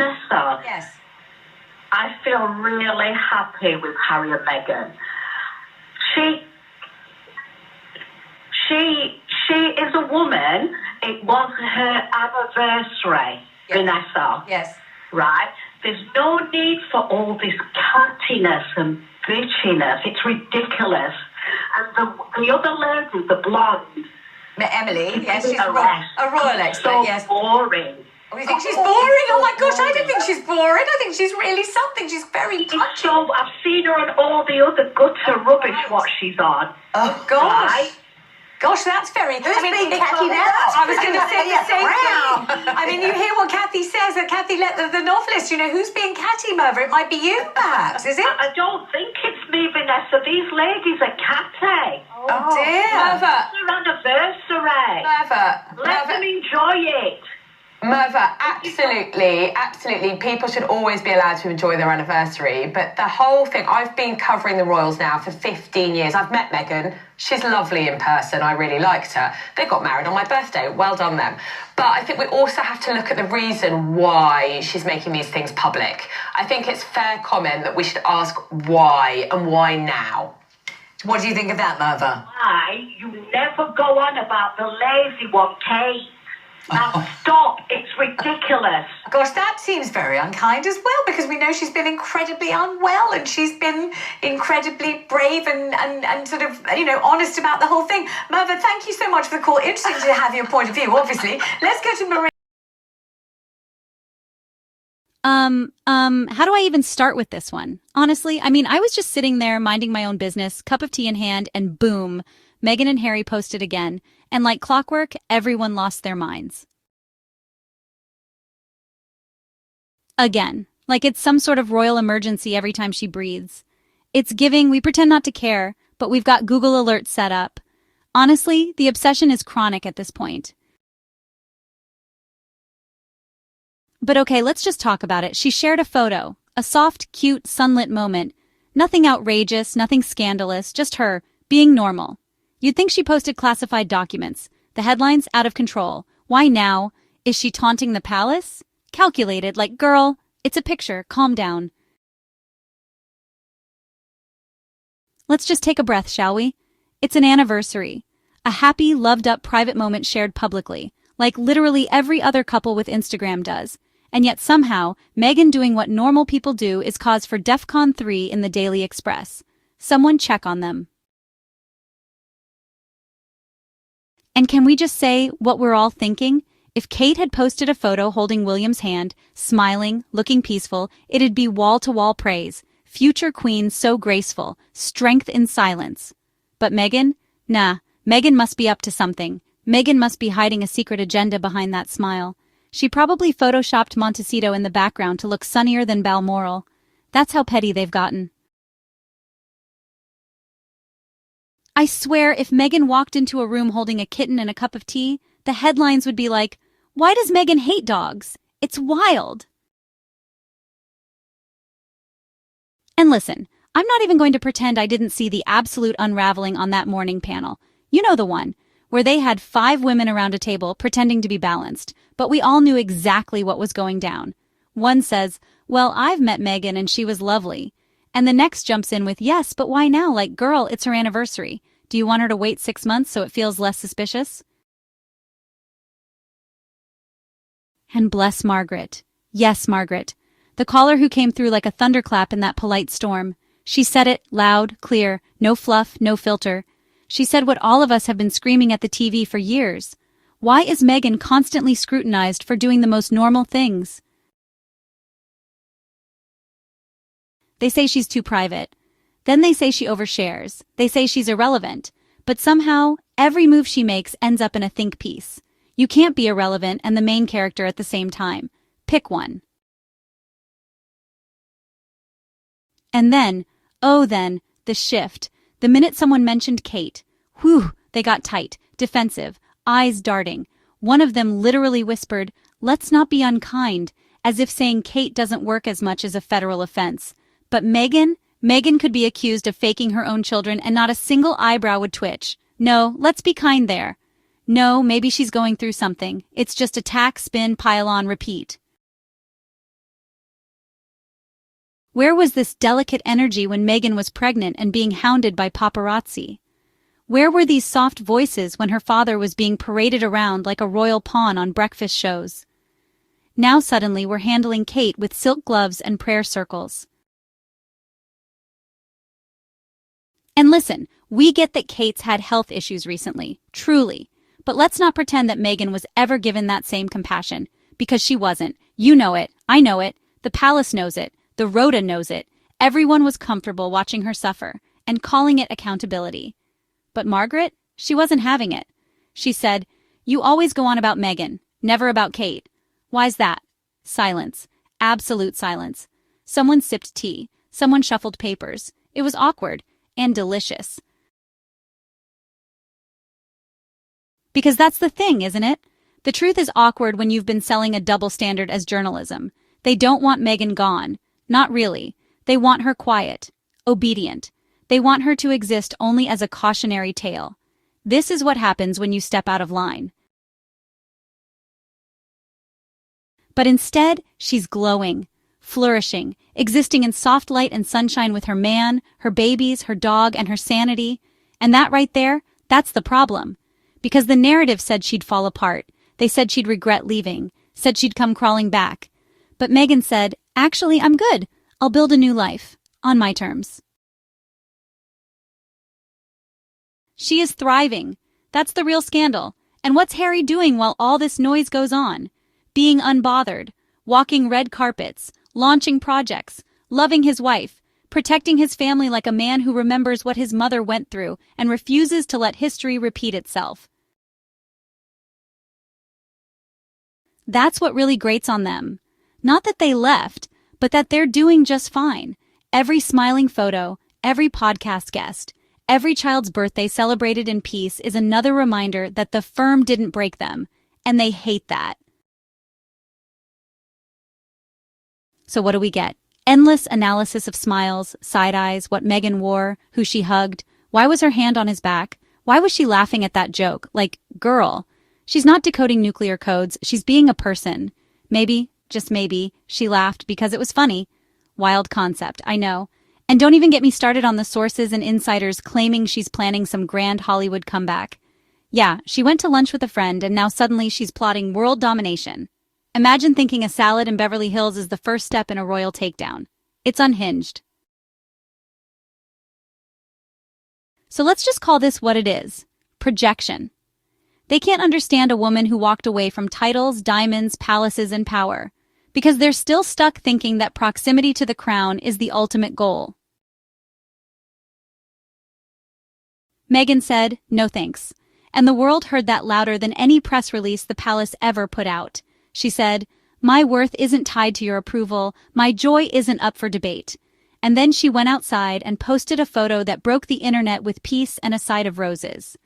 Vanessa, Yes. I feel really happy with Harry and Meghan. She is a woman. It was her anniversary, Yes. Vanessa. Yes. Right? There's no need for all this cattiness and bitchiness. It's ridiculous. And the other lady, the blonde, Emily, yes, she's a royal expert, so yes. boring. Oh, you think she's boring? Oh my gosh, I don't think she's boring. I think she's really something. She's very touching. So I've seen her on all the other gutter rubbish what she's on. Oh gosh. Right? Gosh, that's very... Who's being catty now? I was going to say the same Wow. thing. I mean, you hear what Kathy says, that Kathy let the novelist, who's being catty, Merva? It might be you, perhaps, is it? I don't think it's me, Vanessa. These ladies are catty. Oh dear. It's Merva. their anniversary. Let them enjoy it. Merva, absolutely. People should always be allowed to enjoy their anniversary. But the whole thing, I've been covering the royals now for 15 years. I've met Meghan. She's lovely in person. I really liked her. They got married on my birthday. Well done them. But I think we also have to look at the reason why she's making these things public. I think it's fair comment that we should ask why and why now. What do you think of that, Merva? Why you never go on about the lazy one, Kate? Now stop, it's ridiculous. Gosh, that seems very unkind as well, because we know she's been incredibly unwell and she's been incredibly brave and sort of, honest about the whole thing. Merva, thank you so much for the call. Interesting to have your point of view, obviously. Let's go to Maria. How do I even start with this one? Honestly, I was just sitting there minding my own business, cup of tea in hand, and boom, Meghan and Harry posted again. And like clockwork, everyone lost their minds. Again, like it's some sort of royal emergency every time she breathes. It's giving, we pretend not to care, but we've got Google Alerts set up. Honestly, the obsession is chronic at this point. But okay, let's just talk about it. She shared a photo, a soft, cute, sunlit moment. Nothing outrageous, nothing scandalous, just her, being normal. You'd think she posted classified documents. The headlines, out of control. Why now? Is she taunting the palace? Calculated, like, girl, it's a picture, calm down. Let's just take a breath, shall we? It's an anniversary. A happy, loved-up private moment shared publicly, like literally every other couple with Instagram does. And yet somehow, Meghan doing what normal people do is cause for DEFCON 3 in the Daily Express. Someone check on them. And can we just say what we're all thinking? If Kate had posted a photo holding William's hand, smiling, looking peaceful, it'd be wall-to-wall praise. Future queen so graceful, strength in silence. But Meghan? Nah, Meghan must be up to something. Meghan must be hiding a secret agenda behind that smile. She probably photoshopped Montecito in the background to look sunnier than Balmoral. That's how petty they've gotten. I swear, if Meghan walked into a room holding a kitten and a cup of tea, the headlines would be like, "Why does Meghan hate dogs? It's wild." And listen, I'm not even going to pretend I didn't see the absolute unraveling on that morning panel. You know the one, where they had 5 women around a table pretending to be balanced, but we all knew exactly what was going down. One says, "Well, I've met Meghan and she was lovely." And the next jumps in with, "Yes, but why now? Like, girl, it's her anniversary. Do you want her to wait 6 months so it feels less suspicious?" And bless Margaret. Yes, Margaret. The caller who came through like a thunderclap in that polite storm. She said it loud, clear, no fluff, no filter. She said what all of us have been screaming at the TV for years. Why is Meghan constantly scrutinized for doing the most normal things? They say she's too private. Then they say she overshares. They say she's irrelevant. But somehow, every move she makes ends up in a think piece. You can't be irrelevant and the main character at the same time. Pick one. And then, the shift. The minute someone mentioned Kate, whew, they got tight, defensive, eyes darting. One of them literally whispered, "Let's not be unkind," as if saying Kate doesn't work as much as a federal offense. But Meghan could be accused of faking her own children and not a single eyebrow would twitch. No, let's be kind there. No, maybe she's going through something. It's just attack, spin, pile on, repeat. Where was this delicate energy when Meghan was pregnant and being hounded by paparazzi? Where were these soft voices when her father was being paraded around like a royal pawn on breakfast shows? Now suddenly we're handling Kate with silk gloves and prayer circles. And listen, we get that Kate's had health issues recently, truly. But let's not pretend that Meghan was ever given that same compassion, because she wasn't. You know it, I know it, the palace knows it, the Rhoda knows it. Everyone was comfortable watching her suffer, and calling it accountability. But Margaret, she wasn't having it. She said, "You always go on about Meghan, never about Kate. Why's that?" Silence. Absolute silence. Someone sipped tea. Someone shuffled papers. It was awkward and delicious. Because that's the thing, isn't it? The truth is awkward when you've been selling a double standard as journalism. They don't want Meghan gone. Not really. They want her quiet, obedient. They want her to exist only as a cautionary tale. This is what happens when you step out of line. But instead, she's glowing, flourishing, existing in soft light and sunshine with her man, her babies, her dog, and her sanity. And that right there, that's the problem. Because the narrative said she'd fall apart. They said she'd regret leaving, said she'd come crawling back. But Meghan said, "Actually, I'm good. I'll build a new life, on my terms." She is thriving. That's the real scandal. And what's Harry doing while all this noise goes on? Being unbothered, walking red carpets, launching projects, loving his wife, protecting his family like a man who remembers what his mother went through and refuses to let history repeat itself. That's what really grates on them. Not that they left, but that they're doing just fine. Every smiling photo, every podcast guest, every child's birthday celebrated in peace is another reminder that the firm didn't break them, and they hate that. So what do we get? Endless analysis of smiles, side eyes, what Meghan wore, who she hugged, why was her hand on his back, why was she laughing at that joke, like, girl. She's not decoding nuclear codes, she's being a person. Maybe, just maybe, she laughed because it was funny. Wild concept, I know. And don't even get me started on the sources and insiders claiming she's planning some grand Hollywood comeback. Yeah, she went to lunch with a friend and now suddenly she's plotting world domination. Imagine thinking a salad in Beverly Hills is the first step in a royal takedown. It's unhinged. So let's just call this what it is. Projection. They can't understand a woman who walked away from titles, diamonds, palaces, and power, because they're still stuck thinking that proximity to the crown is the ultimate goal. Meghan said, "No thanks," and the world heard that louder than any press release the palace ever put out. She said, "My worth isn't tied to your approval, my joy isn't up for debate." And then she went outside and posted a photo that broke the internet with peace and a side of roses.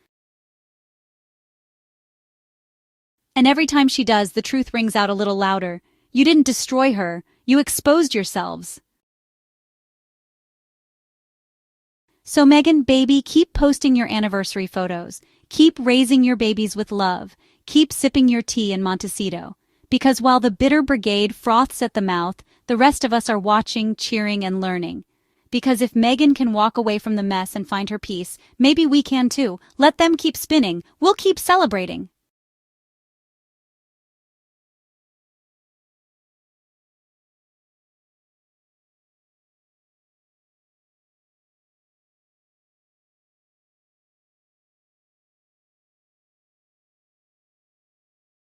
And every time she does, the truth rings out a little louder. You didn't destroy her, you exposed yourselves. So Meghan, baby, keep posting your anniversary photos. Keep raising your babies with love. Keep sipping your tea in Montecito. Because while the bitter brigade froths at the mouth, the rest of us are watching, cheering, and learning. Because if Meghan can walk away from the mess and find her peace, maybe we can too. Let them keep spinning. We'll keep celebrating.